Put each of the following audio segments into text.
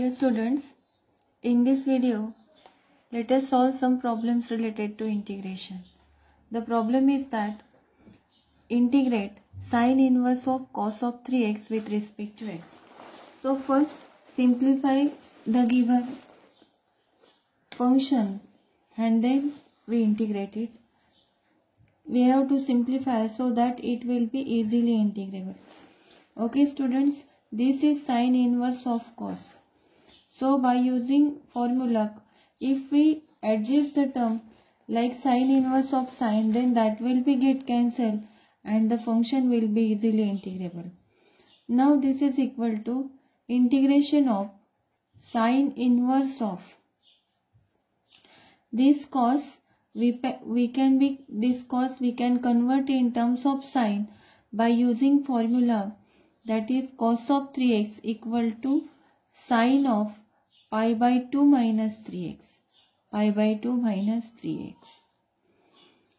Dear students, in this video, let us solve some problems related to integration. The problem is that integrate sine inverse of cos of 3x with respect to x. So first simplify the given function and then we integrate it. We have to simplify so that it will be easily integrable. Okay students, this is sine inverse of cos. So by using formula, if we adjust the term like sine inverse of sine, then that will be get cancelled and the function will be easily integrable. Now this is equal to integration of sine inverse of this cos. We can convert in terms of sine by using formula, that is cos of 3x equal to sine of pi by 2 minus 3x. Pi by 2 minus 3x.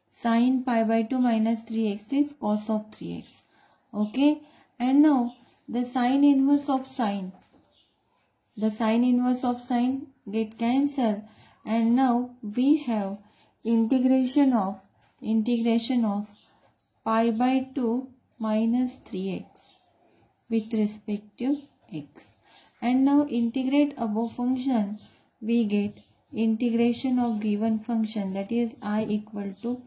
Sine pi by 2 minus 3x is cos of 3x. Okay. And now the sine inverse of sine. The sine inverse of sine get cancelled. And now we have integration of pi by 2 minus 3x with respect to x. And now integrate above function, we get integration of given function, that is I equal to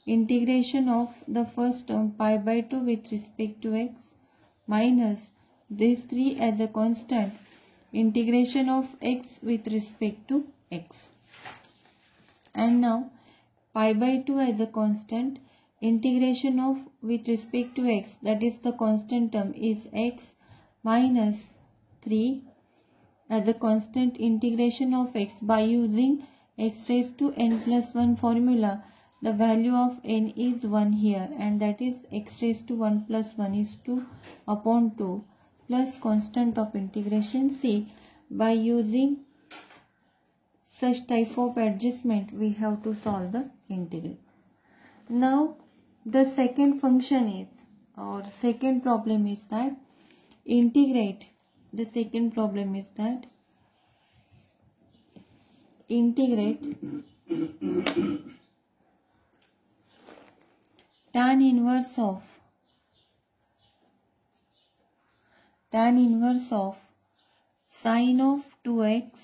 integration of the first term pi by 2 with respect to x minus this 3 as a constant, integration of x with respect to x. And now pi by 2 as a constant, integration of with respect to x, that is the constant term, is x minus 3 as a constant, integration of x by using x raised to n plus 1 formula. The value of n is 1 here, and that is x raised to 1 plus 1 is 2 upon 2 plus constant of integration c. By using such type of adjustment, we have to solve the integral. Now the second function is, or second problem is that integrate. The second problem is that integrate tan inverse of sine of 2x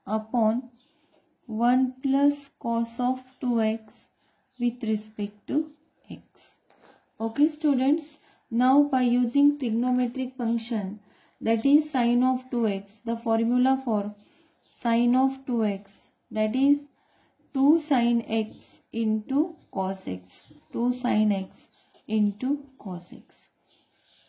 upon 1 plus cos of 2x with respect to x. Okay students, now by using trigonometric function, that is sine of 2x, the formula for sine of 2x, that is 2 sine x into cos x, 2 sine x into cos x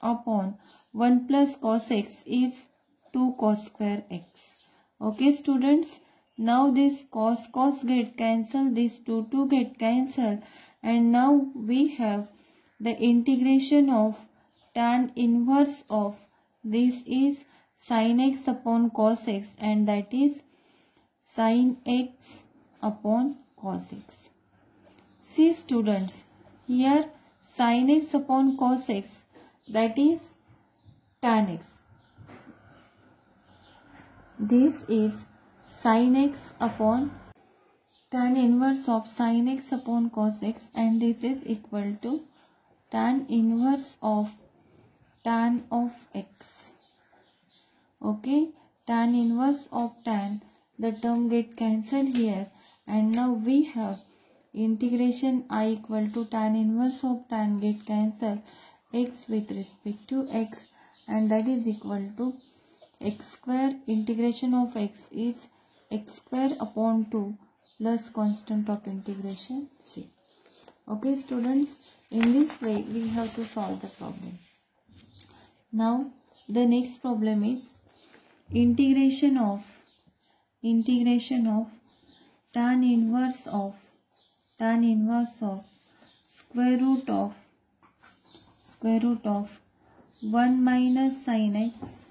upon 1 plus cos x is 2 cos square x. Okay students, now this cos get cancelled, this 2 get cancelled, and now we have the integration of tan inverse of this is sin x upon cos x, and that is sin x upon cos x. See students, here sin x upon cos x, that is tan x. This is sin x upon tan inverse of sin x upon cos x, and this is equal to tan inverse of tan of x. Okay, tan inverse of tan, the term get cancelled here, and now we have integration I equal to tan inverse of tan get cancelled, x with respect to x, and that is equal to x square, integration of x is x square upon 2 plus constant of integration c. Okay students, in this way we have to solve the problem. Now the next problem is integration of tan inverse of square root of 1 minus sin x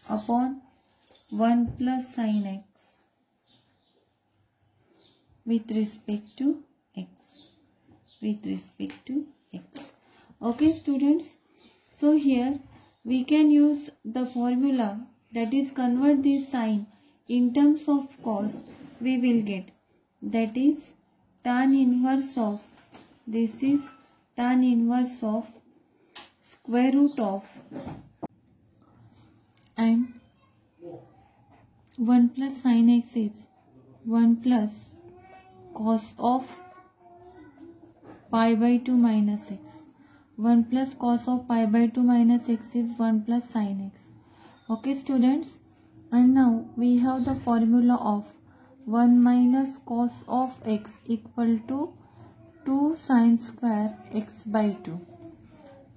upon 1 plus sin x with respect to x. Okay students, So here we can use the formula, that is convert this sign in terms of cos. We will get, that is tan inverse of, this is tan inverse of square root of, and 1 plus sin x is 1 plus cos of pi by 2 minus x. 1 plus cos of pi by 2 minus x is 1 plus sin x. Okay students, and now we have the formula of 1 minus cos of x equal to 2 sin square x by 2,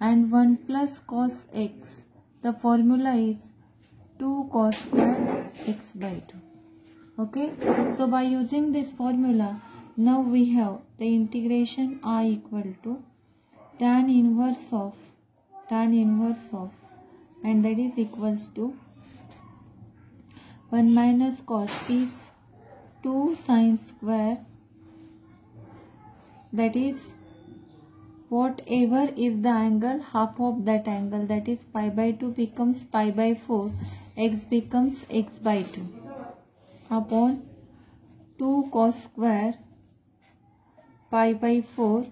and 1 plus cos x, the formula is 2 cos square x by 2. Okay, so by using this formula, now we have the integration I equal to tan inverse of, and that is equals to 1 minus cos is 2 sin square, that is whatever is the angle, half of that angle, that is pi by 2 becomes pi by 4, x becomes x by 2, upon 2 cos square pi by 4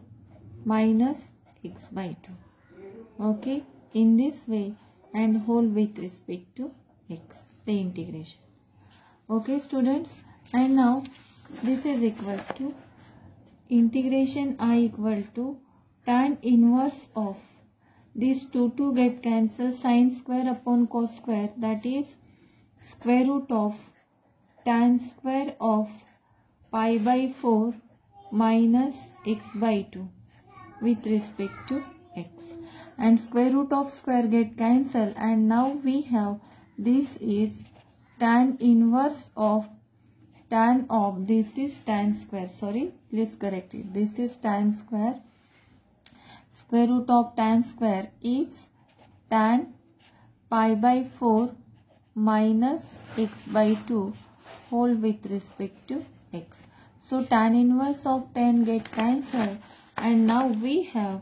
minus x by 2. Okay, in this way, and whole with respect to x, the integration. Okay students, and now this is equals to integration I equal to tan inverse of, these 2 get cancelled, sin square upon cos square, that is square root of tan square of pi by 4 minus x by 2 with respect to x, and square root of square get cancelled, and now we have, this is tan inverse of tan of, this is tan square, sorry, please correct it, this is tan square, square root of tan square is tan pi by 4 minus x by 2 whole with respect to x. So tan inverse of tan get cancelled, and now we have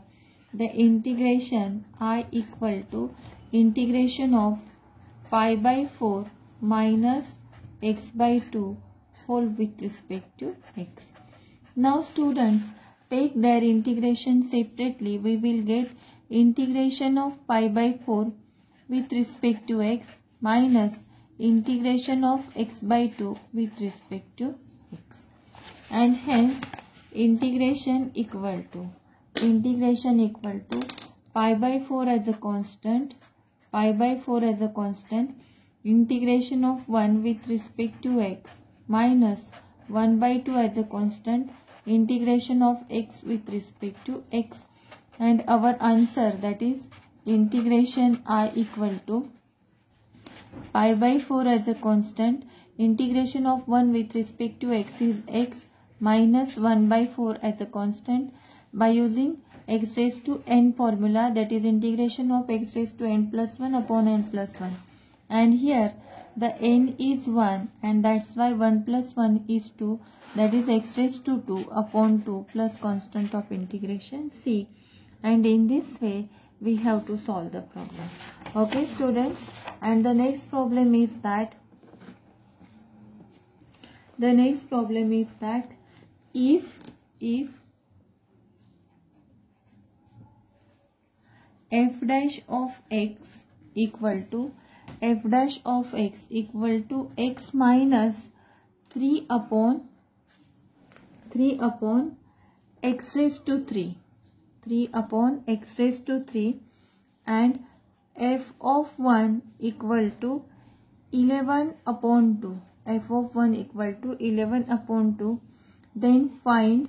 the integration I equal to integration of pi by 4 minus x by 2 whole with respect to x. Now students, take their integration separately. We will get integration of pi by 4 with respect to x minus integration of x by 2 with respect to x, and hence integration equal to pi by 4 as a constant, integration of 1 with respect to x minus 1 by 2 as a constant, integration of x with respect to x, and our answer, that is integration I equal to pi by 4 as a constant, integration of 1 with respect to x is x minus 1 by 4 as a constant, by using x raised to n formula, that is integration of x raised to n plus 1 upon n plus 1, and here the n is 1, and that's why 1 plus 1 is 2, that is x raised to 2 upon 2 plus constant of integration c, and in this way we have to solve the problem. Okay students, and the next problem is that if f dash of x equal to x minus 3 upon x raised to 3 and f of 1 equal to 11 upon 2, then find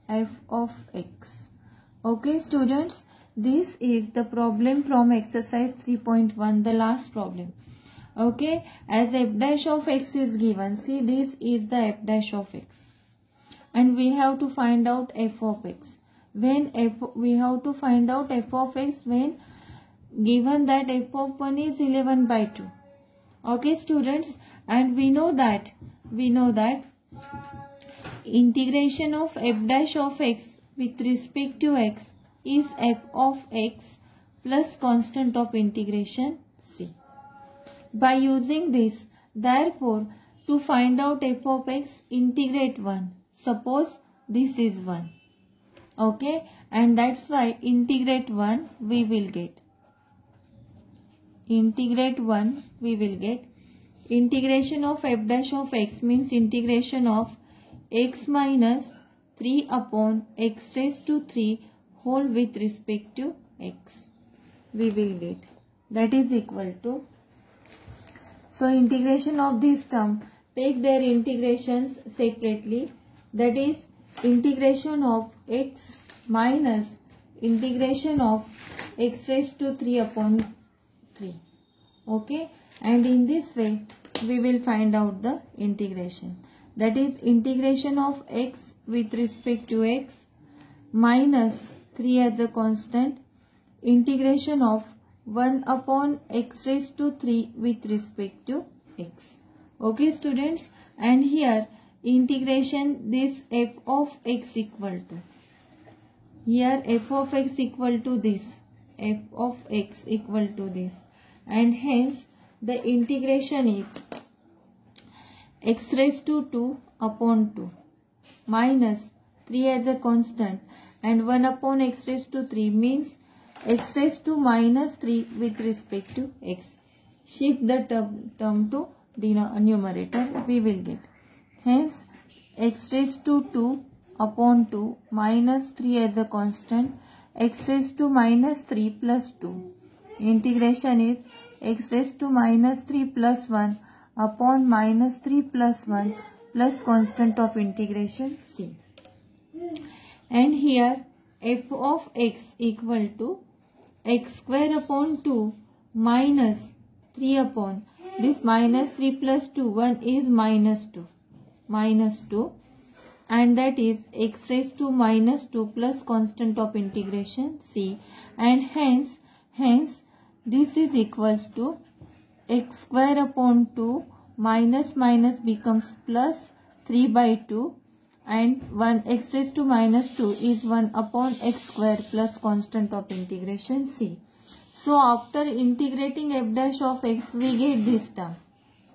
f of x. Okay students, this is the problem from exercise 3.1, the last problem. Okay, as f dash of x is given, see this is the f dash of x, and we have to find out f of x. We have to find out f of x when given that f of 1 is 11 by 2. Okay students, and we know that integration of f dash of x with respect to x is f of x plus constant of integration c. By using this, therefore, to find out f of x, integrate 1. Suppose this is 1. Okay, and that's why integrate 1 we will get. Integrate 1 we will get. Integration of f dash of x means integration of x minus 3 upon x raised to 3 whole with respect to x. We will get. That is equal to. So integration of this term, take their integrations separately. That is integration of x minus integration of x raised to 3 upon 3. Okay, and in this way we will find out the integration. That is integration of x with respect to x minus 3 as a constant, integration of 1 upon x raised to 3 with respect to x. Okay students, and here integration this f of x equal to, here f of x equal to this, f of x equal to this, and hence the integration is x raised to 2 upon 2 minus 3 as a constant and 1 upon x raised to 3 means x raised to minus 3 with respect to x. Shift the term to numerator, we will get. Hence, x raised to 2 upon 2 minus 3 as a constant, x raised to minus 3 plus 2. Integration is x raised to minus 3 plus 1 upon minus 3 plus 1 plus constant of integration c. And here f of x equal to x square upon 2 minus 3 upon this minus 3 plus 2, 1 is minus 2, and that is x raised to minus 2 plus constant of integration c, and hence this is equals to x square upon 2 minus becomes plus 3 by 2, and 1 x raised to minus 2 is 1 upon x square plus constant of integration c. So after integrating f dash of x, we get this term.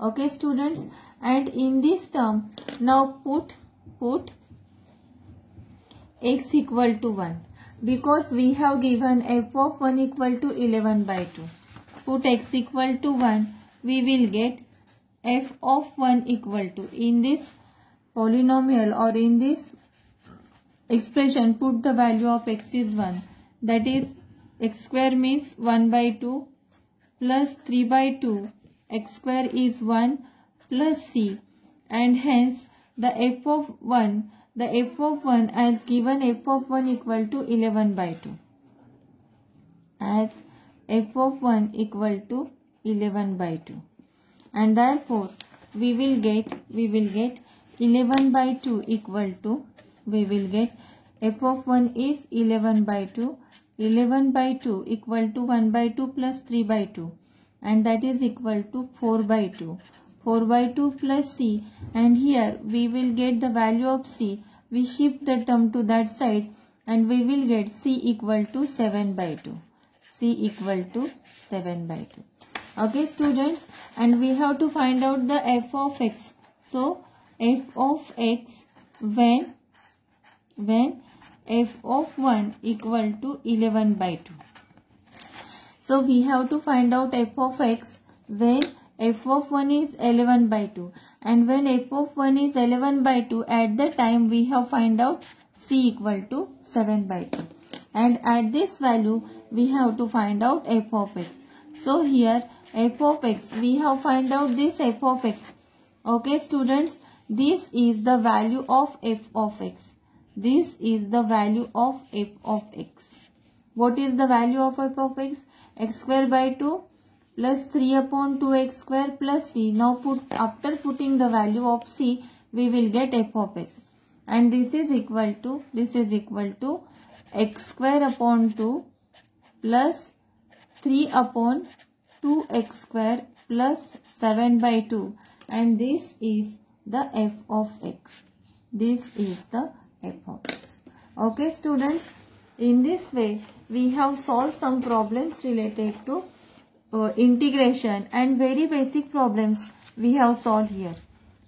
Okay students, and in this term now put x equal to 1, because we have given f of 1 equal to 11 by 2. Put x equal to 1, we will get f of 1 equal to, in this polynomial or in this expression, put the value of x is 1. That is x square means 1 by 2 plus 3 by 2, x square is 1 plus c, and hence the f of 1 as given f of 1 equal to 11 by 2. As f of 1 equal to 11 by 2. And therefore we will get 11 by 2 equal to, we will get f of 1 is 11 by 2. 11 by 2 equal to 1 by 2 plus 3 by 2, and that is equal to 4 by 2. 4 by 2 plus c, and here we will get the value of c. We shift the term to that side and we will get c equal to 7 by 2. C equal to 7 by 2. Okay students, and we have to find out the f of x. So f of x when f of 1 equal to 11 by 2. So we have to find out f of x when f of 1 is 11 by 2, and when f of 1 is 11 by 2, at the time we have find out c equal to 7 by 2, and at this value we have to find out f of x. So here f of x, we have find out this f of x. Okay students, this is the value of f of x. This is the value of f of x. What is the value of f of x? X square by 2 plus 3 upon 2x square plus c. Now after putting the value of c, we will get f of x. And this is equal to x square upon 2 plus 3 upon 2x square plus 7 by 2. And this is the f of x. This is the f of x. Okay students, in this way we have solved some problems related to integration, and very basic problems we have solved here.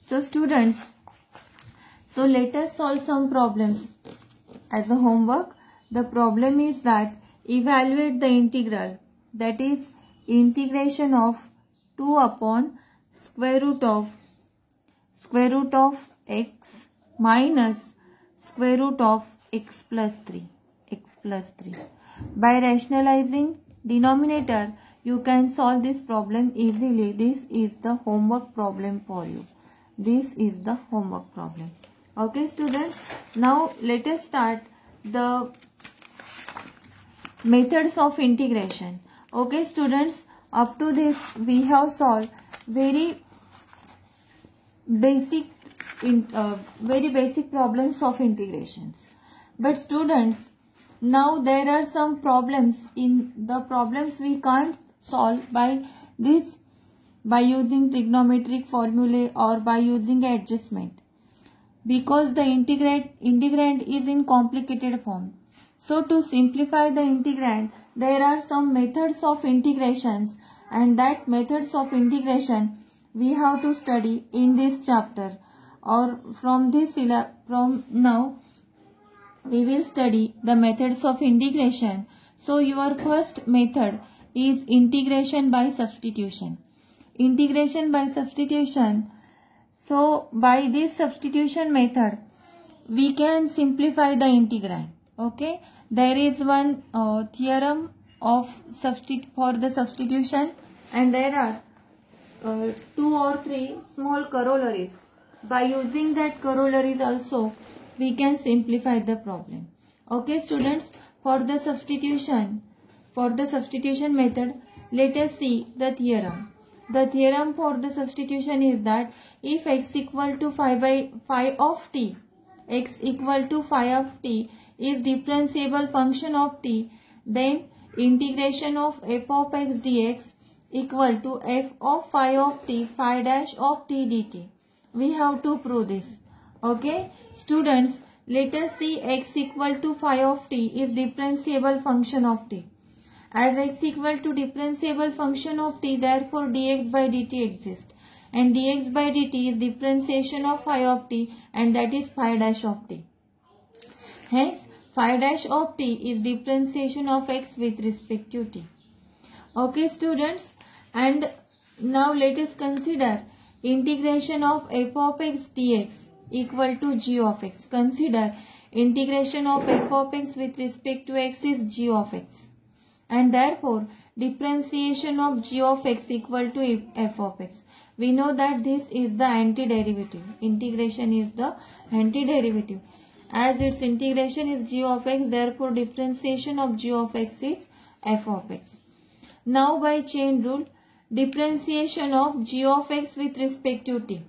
So students, so let us solve some problems as a homework. The problem is that evaluate the integral, that is integration of 2 upon square root of x minus square root of x plus 3. By rationalizing denominator, you can solve this problem easily. This is the homework problem for you. This is the homework problem. Okay students, now let us start the methods of integration. Okay students, up to this we have solved very basic problems of integrations. But students, now there are some problems. In the problems we can't solve by using trigonometric formulae or by using adjustment, because the integrand is in complicated form. So to simplify the integrand, there are some methods of integrations, and that methods of integration we have to study in this chapter, or from now we will study the methods of integration. So your first method is integration by substitution. Integration by substitution. So by this substitution method we can simplify the integrand. Okay, there is one theorem of for the substitution, and there are 2 or 3 small corollaries. By using that corollaries also we can simplify the problem. Okay students, for the substitution method, let us see the theorem. The theorem for the substitution is that if x equal to phi of t, x equal to phi of t is differentiable function of t, then integration of f of x dx equal to f of phi of t phi dash of t dt. We have to prove this. Okay students, let us see x equal to phi of t is differentiable function of t. As x equal to differentiable function of t, therefore dx by dt exists, and dx by dt is differentiation of phi of t, and that is phi dash of t. Hence phi dash of t is differentiation of x with respect to t. Okay students, and now let us consider integration of f of x dx equal to g of x. Consider integration of f of x with respect to x is g of x, and therefore differentiation of g of x equal to f of x. We know that this is the antiderivative. Integration is the antiderivative. As its integration is g of x, therefore differentiation of g of x is f of x. Now by chain rule, differentiation of g of x with respect to t.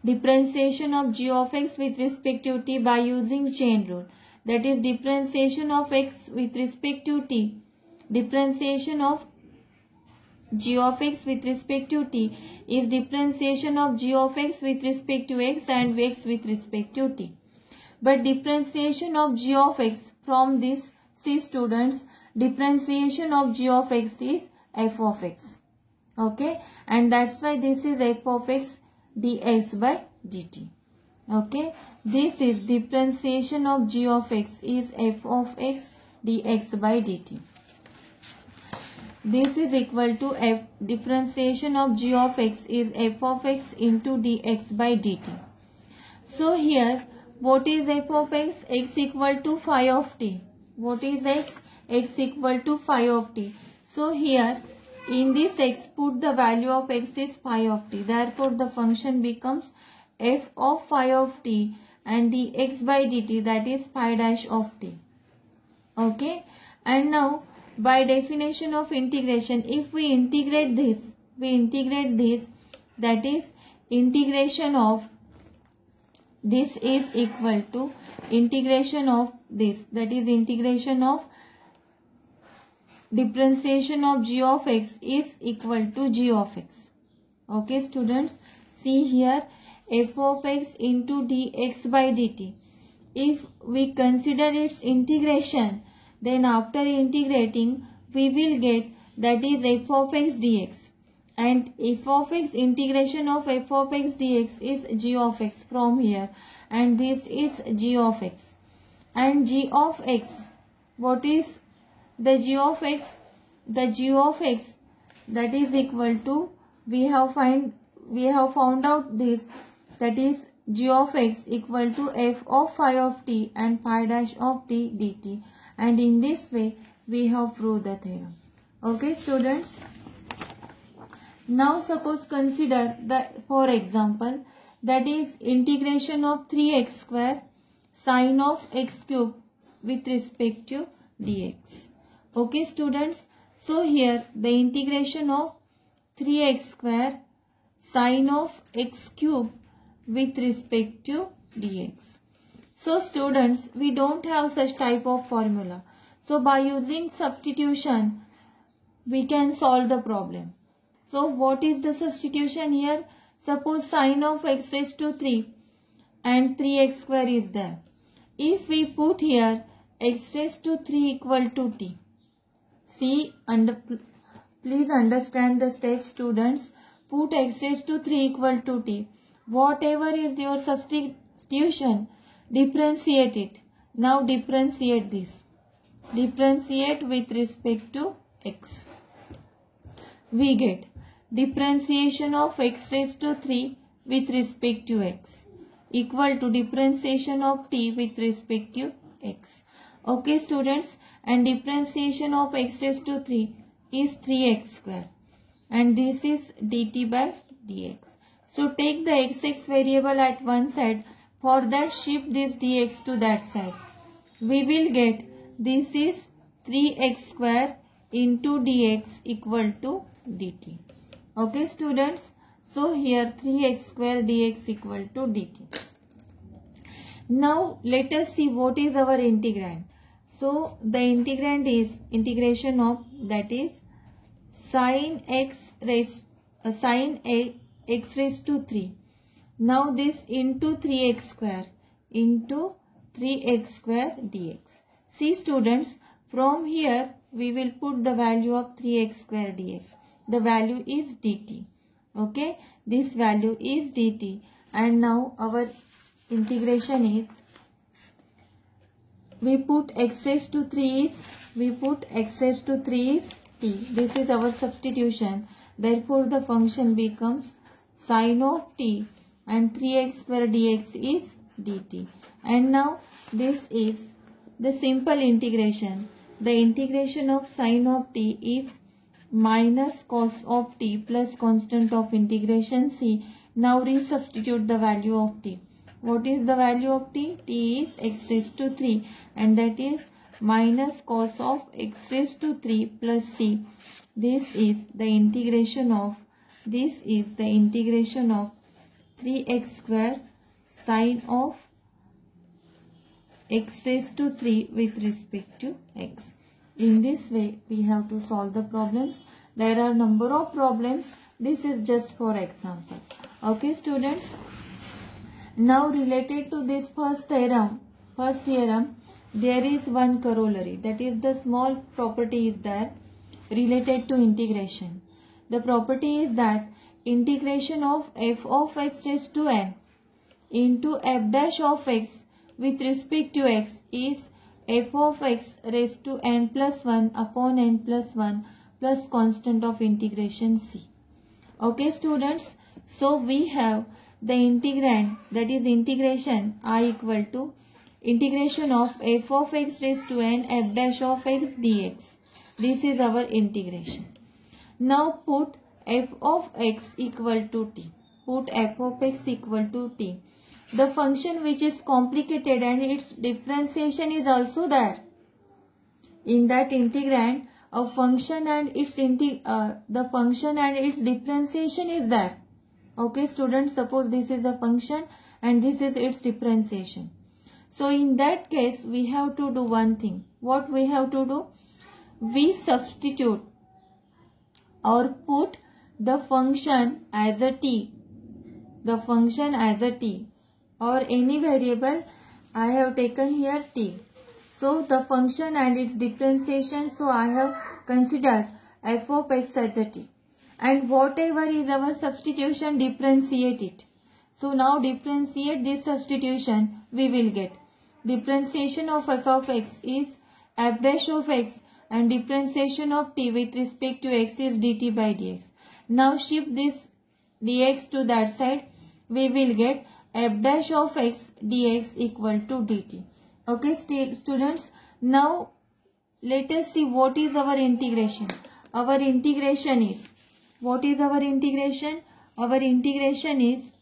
Differentiation of g of x with respect to t by using chain rule. That is differentiation of x with respect to t. Differentiation of g of x with respect to t is differentiation of g of x with respect to x and x with respect to t. But differentiation of g of x from this, see students, differentiation of g of x is f of x. Okay, and that's why this is f of x dx by dt. Okay, this is differentiation of g of x is f of x dx by dt. This is equal to f differentiation of g of x is f of x into dx by dt. So here what is f of x? X equal to phi of t. What is x? X equal to phi of t. So here in this x put the value of x is phi of t. Therefore the function becomes f of phi of t and dx by dt, that is phi dash of t. Okay, and now by definition of integration, if we integrate this, that is integration of this is equal to integration of this, that is integration of differentiation of g of x is equal to g of x. Okay students, see here f of x into dx by dt. if we consider its integration, then after integrating we will get that is f of x dx, and f of x, integration of f of x dx is g of x from here, and this is g of x. And g of x, what is the g of x? The g of x, that is equal to, we have found out this, that is g of x equal to f of phi of t and phi dash of t dt, and in this way we have proved the theorem. Okay students, now suppose consider the, for example, that is integration of 3x square sine of x cube with respect to dx. Okay students, so here the integration of 3x square sine of x cube with respect to dx. So students, we don't have such type of formula. So by using substitution, we can solve the problem. So what is the substitution here? Suppose sine of x raised to 3 and 3x square is there. If we put here x raised to 3 equal to t. See, please understand the step students. Put x raised to 3 equal to t. Whatever is your substitution, differentiate it. Now differentiate this. Differentiate with respect to x. We get differentiation of x raised to 3 with respect to x equal to differentiation of t with respect to x. Okay students, and differentiation of x raised to 3 is 3x square, and this is dt by dx. So take the xx variable at one side, for that shift this dx to that side. We will get this is 3x square into dx equal to dt. Okay students, so here 3x square dx equal to dt. Now let us see what is our integrand. So the integrand is integration of, that is sine x raised to 3. Now this into 3x square dx. See students, from here we will put the value of 3x square dx. The value is dt. Okay, this value is dt, and now our integration is, we put x raised to 3 is t. This is our substitution. Therefore the function becomes sine of t and 3x square dx is dt. And now this is the simple integration. The integration of sine of t is minus cos of t plus constant of integration c. Now resubstitute the value of t. What is the value of t? T is x raised to 3, and that is minus cos of x raised to 3 plus c. This is the integration of 3x square sine of x raised to 3 with respect to x. In this way we have to solve the problems. There are number of problems. This is just for example. Okay students. Now related to this first theorem, there is one corollary, that is the small property is there related to integration. The property is that integration of f of x raised to n into f dash of x with respect to x is f of x raised to n plus 1 upon n plus 1 plus constant of integration c. Okay students, so we have the integrand, that is integration I equal to integration of f of x raised to n f dash of x dx. This is our integration. Now put f of x equal to t. Put f of x equal to t. The function which is complicated and its differentiation is also there. In that integrand, a function and its the function and its differentiation is there. Okay students, suppose this is a function and this is its differentiation. So in that case we have to do one thing. What we have to do? We substitute or put the function as a t. The function as a t or any variable I have taken here t. So the function and its differentiation, so I have considered f of x as a t. And whatever is our substitution, differentiate it. So now differentiate this substitution, we will get differentiation of f of x is f dash of x and differentiation of t with respect to x is dt by dx. Now shift this dx to that side, we will get f dash of x dx equal to dt. Okay students, now let us see what is our integration. Our integration is, what is our integration? Our integration is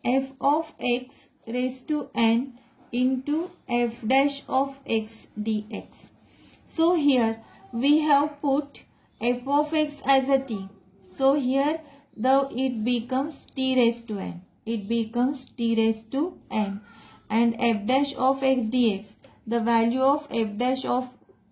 f of x raised to n into f dash of x dx. So here we have put f of x as a t. So here it becomes t raised to n. It becomes t raised to n. And f dash of x dx, the value of f dash of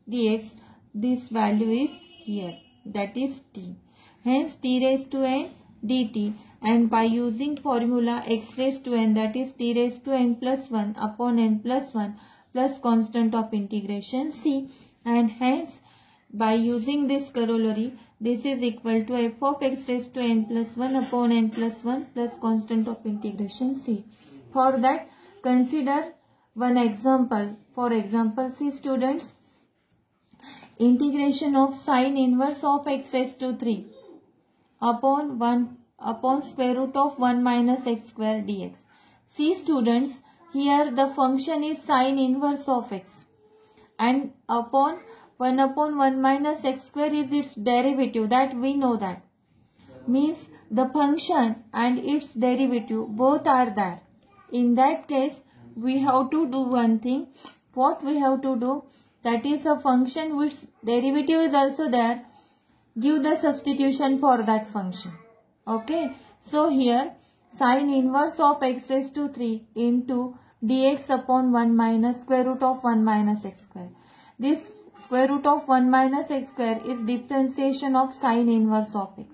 dx, this value is here, that is t. Hence t raised to n dt, and by using formula x raised to n, that is t raised to n plus 1 upon n plus 1 plus constant of integration c, and hence by using this corollary, this is equal to f of x raised to n plus 1 upon n plus 1 plus constant of integration c. For that, consider one example. For example, see students, integration of sine inverse of x raised to 3 upon square root of 1 minus x square dx. See students, here the function is sine inverse of x, and upon 1 minus x square is its derivative, that we know that. Means the function and its derivative both are there. In that case, we have to do one thing. What we have to do? That is a function which derivative is also there. Give the substitution for that function. Okay. So here sine inverse of x raised to 3 into dx upon 1 minus square root of 1 minus x square. This square root of 1 minus x square is differentiation of sine inverse of x.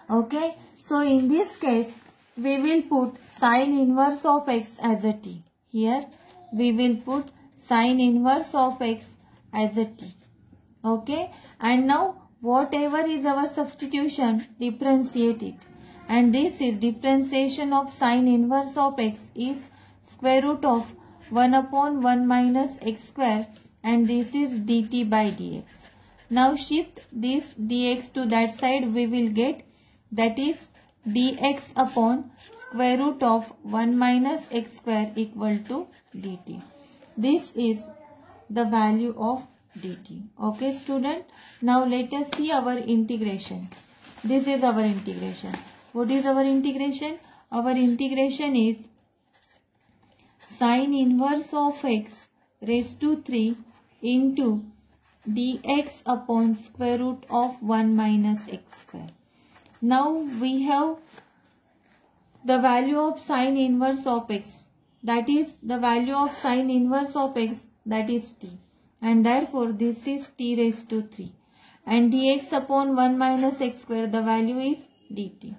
Okay. So in this case, we will put sine inverse of x as a t. Here we will put sine inverse of x as a t. Okay. And now whatever is our substitution, differentiate it. And this is differentiation of sine inverse of x is square root of 1 upon 1 minus x square, and this is dt by dx. Now shift this dx to that side, we will get, that is dx upon square root of 1 minus x square equal to dt. This is the value of dt. Okay student, now let us see our integration. This is our integration. What is our integration? Our integration is sine inverse of x raised to 3 into dx upon square root of 1 minus x square. Now we have the value of sine inverse of x, that is the value of sine inverse of x, that is t, and therefore this is t raised to 3, and dx upon 1 minus x square, the value is dt.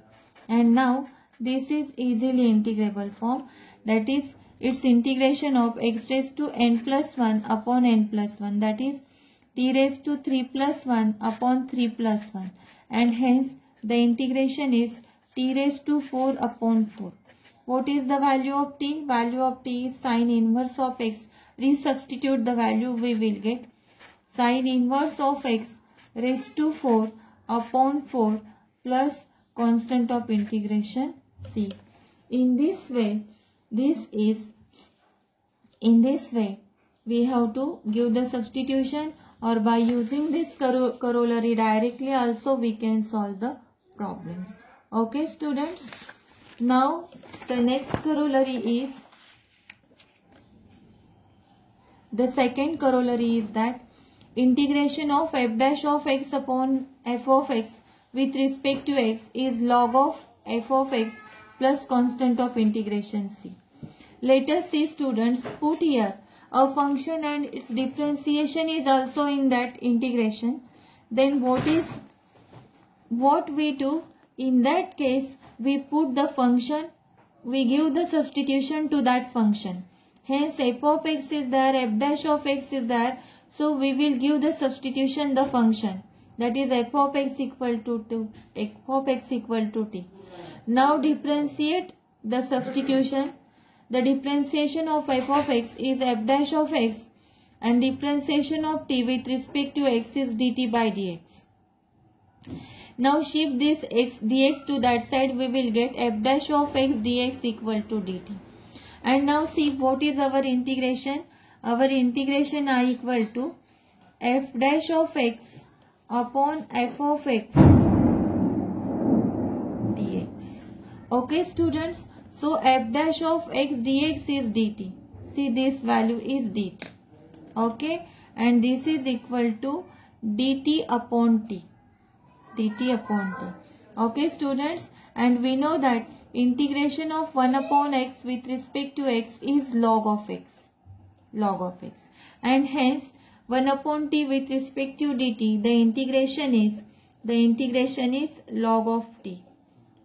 And now this is easily integrable form, that is its integration of x raised to n plus 1 upon n plus 1, that is t raised to 3 plus 1 upon 3 plus 1, and hence the integration is t raised to 4 upon 4. What is the value of t? Value of t is sine inverse of x. Resubstitute the value, we will get sine inverse of x raised to 4 upon 4 plus constant of integration c. In this way, we have to give the substitution, or by using this corollary directly also we can solve the problems. Okay students, now the next corollary is, the second corollary is that integration of f dash of x upon f of x with respect to x is log of f of x plus constant of integration c. Let us see students, put here a function and its differentiation is also in that integration. Then what we do? In that case, we put the function we give the substitution to that function. Hence f of x is there, f dash of x is there. So we will give the substitution the function, that is f of x equal to f of x equal to t. Now differentiate the substitution. The differentiation of f of x is f dash of x and differentiation of t with respect to x is dt by dx. Now shift this x dx to that side, we will get f dash of x dx equal to dt. And now see what is our integration. Our integration are equal to f dash of x upon f of x dx. Okay students, so f dash of x dx is dt. See, this value is dt. Okay, and this is equal to dt upon t. dt upon t. Okay students, and we know that integration of 1 upon x with respect to x is log of x. Log of x. And hence 1 upon t with respect to dt, the integration is log of t.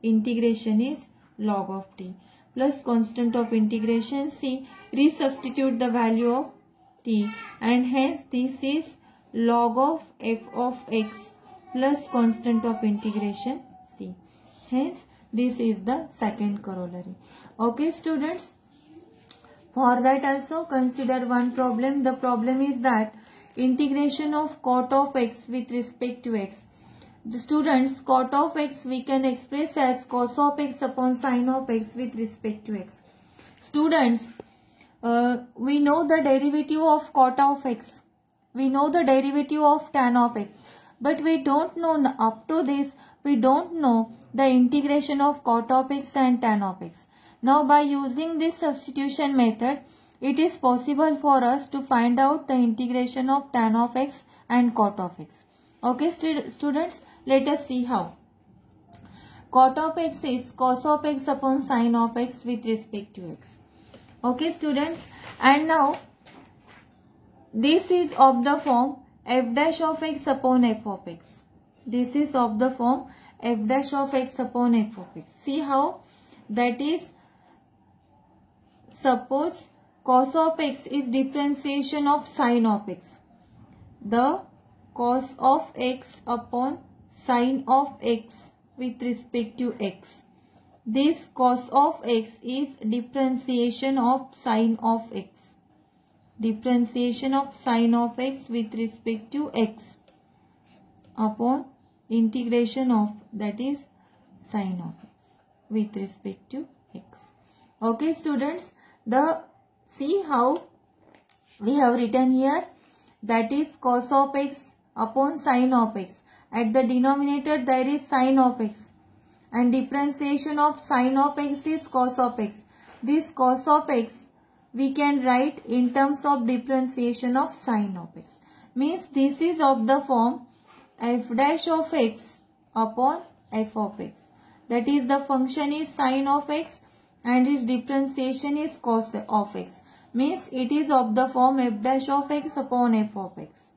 Integration is log of t plus constant of integration c. Resubstitute the value of t, and hence this is log of f of x plus constant of integration c. Hence this is the second corollary. Okay students, for that also consider one problem. The problem is that integration of cot of x with respect to x. The students, cot of x we can express as cos of x upon sin of x with respect to x. Students, we know the derivative of cot of x. We know the derivative of tan of x. But we don't know, up to this, we don't know the integration of cot of x and tan of x. Now by using this substitution method, it is possible for us to find out the integration of tan of x and cot of x. Okay students, let us see how. Cot of x is cos of x upon sin of x with respect to x. Okay students, and now this is of the form f dash of x upon f of x. This is of the form f dash of x upon f of x. See how? That is, suppose cos of x is differentiation of sin of x. The cos of x upon sin of x with respect to x. This cos of x is differentiation of sin of x. Differentiation of sin of x with respect to x upon integration of, that is, sin of x with respect to x. Okay students, the see how we have written here, that is cos of x upon sin of x. At the denominator there is sin of x and differentiation of sin of x is cos of x. This cos of x we can write in terms of differentiation of sin of x. Means this is of the form f dash of x upon f of x. That is, the function is sin of x and its differentiation is cos of x. Means it is of the form f dash of x upon f of x.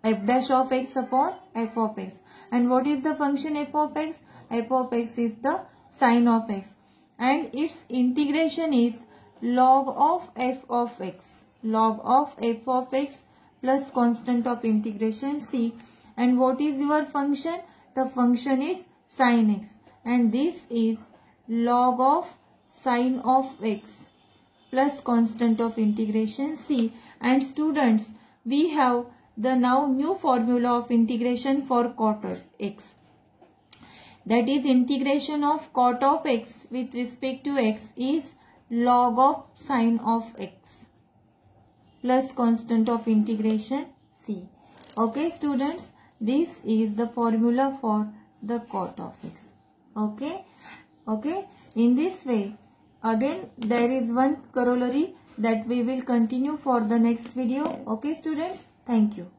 F dash of x upon f of x. And what is the function f of x? F of x is the sin of x. And its integration is log of f of x. Log of f of x plus constant of integration c. And what is your function? The function is sin x. And this is log of sin of x plus constant of integration c. And students, we have the now new formula of integration for cot of x. That is, integration of cot of x with respect to x is log of sin of x plus constant of integration c. Okay students, this is the formula for the cot of x. Okay, in this way, again there is one corollary that we will continue for the next video. Okay students, thank you.